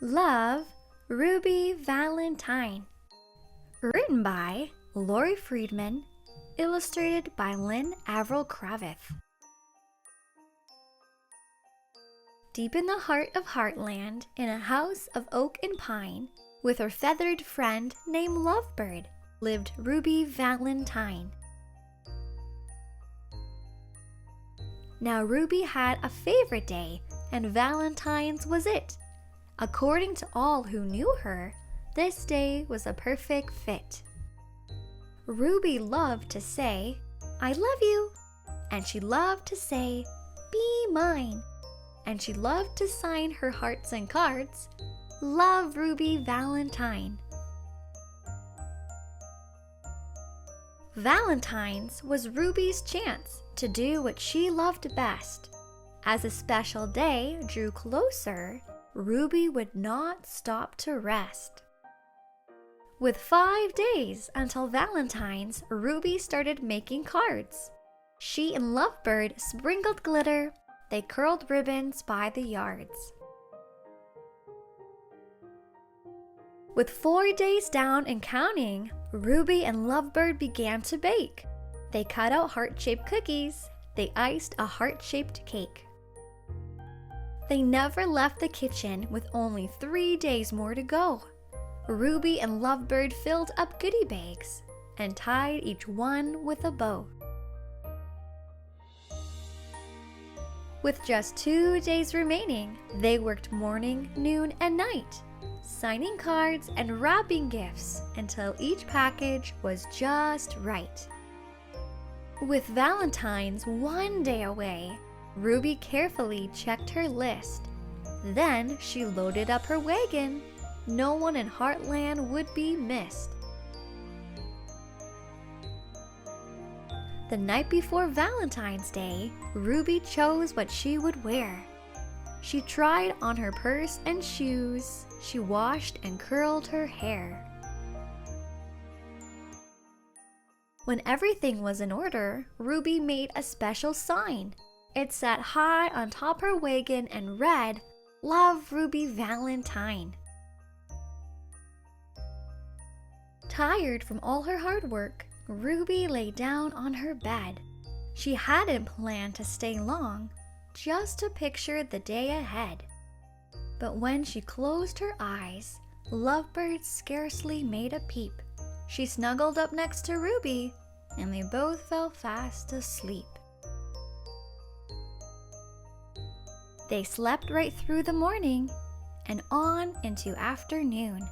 Love, Ruby Valentine. Written by Lori Friedman, illustrated by Lynn Avril Kravitz. Deep in the heart of Heartland, in a house of oak and pine, with her feathered friend named Lovebird, lived Ruby Valentine. Now Ruby had a favorite day, and Valentine's was it. According to all who knew her, this day was a perfect fit. Ruby loved to say, "I love you," and she loved to say, "Be mine," and she loved to sign her hearts and cards, "Love Ruby Valentine." Valentine's was Ruby's chance to do what she loved best. As a special day drew closer, Ruby would not stop to rest. With 5 days until Valentine's, Ruby started making cards. She and Lovebird sprinkled glitter. They curled ribbons by the yards. With 4 days down and counting, Ruby and Lovebird began to bake. They cut out heart-shaped cookies. They iced a heart-shaped cake. They never left the kitchen with only 3 days more to go. Ruby and Lovebird filled up goodie bags and tied each one with a bow. With just 2 days remaining, they worked morning, noon, and night, signing cards and wrapping gifts until each package was just right. With Valentine's 1 day away, Ruby carefully checked her list. Then she loaded up her wagon. No one in Heartland would be missed. The night before Valentine's Day, Ruby chose what she would wear. She tried on her purse and shoes. She washed and curled her hair. When everything was in order, Ruby made a special sign. It sat high on top her wagon and read, "Love Ruby Valentine." Tired from all her hard work, Ruby lay down on her bed. She hadn't planned to stay long, just to picture the day ahead. But when she closed her eyes, Lovebird scarcely made a peep. She snuggled up next to Ruby, and they both fell fast asleep. They slept right through the morning and on into afternoon.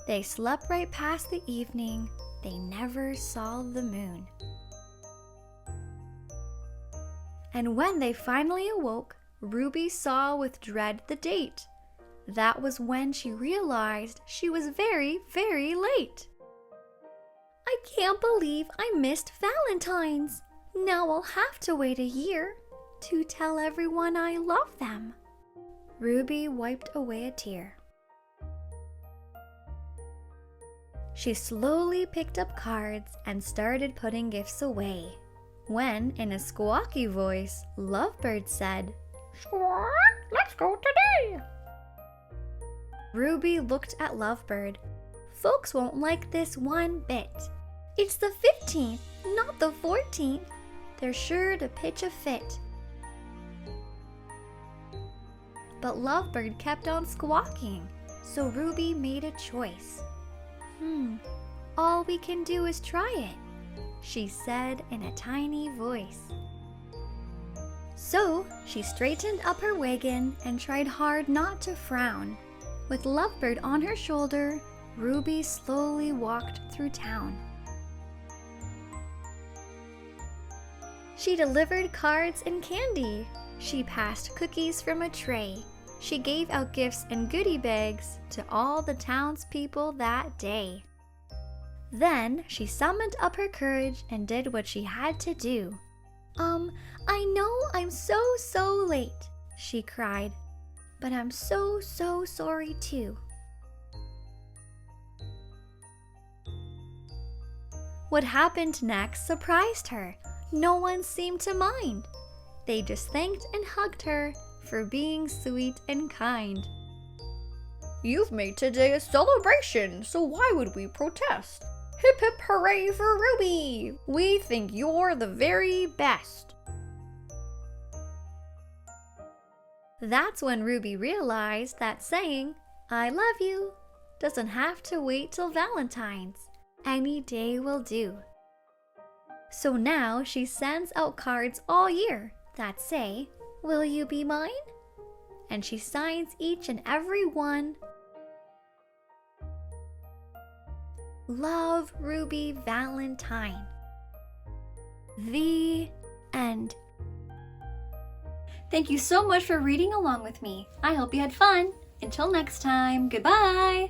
They slept right past the evening. They never saw the moon. And when they finally awoke, Ruby saw with dread the date. That was when she realized she was very, very late. "I can't believe I missed Valentine's. Now I'll have to wait a year to tell everyone I love them." Ruby wiped away a tear. She slowly picked up cards and started putting gifts away, when, in a squawky voice, Lovebird said, "Squawk, let's go today." Ruby looked at Lovebird. "Folks won't like this one bit. It's the 15th, not the 14th. They're sure to pitch a fit." But Lovebird kept on squawking, so Ruby made a choice. "All we can do is try it," she said in a tiny voice. So she straightened up her wagon and tried hard not to frown. With Lovebird on her shoulder, Ruby slowly walked through town. She delivered cards and candy. She passed cookies from a tray. She gave out gifts and goodie bags to all the townspeople that day. Then she summoned up her courage and did what she had to do. I know I'm so late," she cried, "but I'm so sorry too." What happened next surprised her. No one seemed to mind. They just thanked and hugged her for being sweet and kind. You've made today a celebration, so why would we protest? Hip hip hooray for Ruby! We think you're the very best. That's when Ruby realized that saying, I love you, doesn't have to wait till Valentine's. Any day will do. So now she sends out cards all year that say, will you be mine? And she signs each and every one, Love, Ruby Valentine. The end. Thank you so much for reading along with me. I hope you had fun. Until next time, goodbye!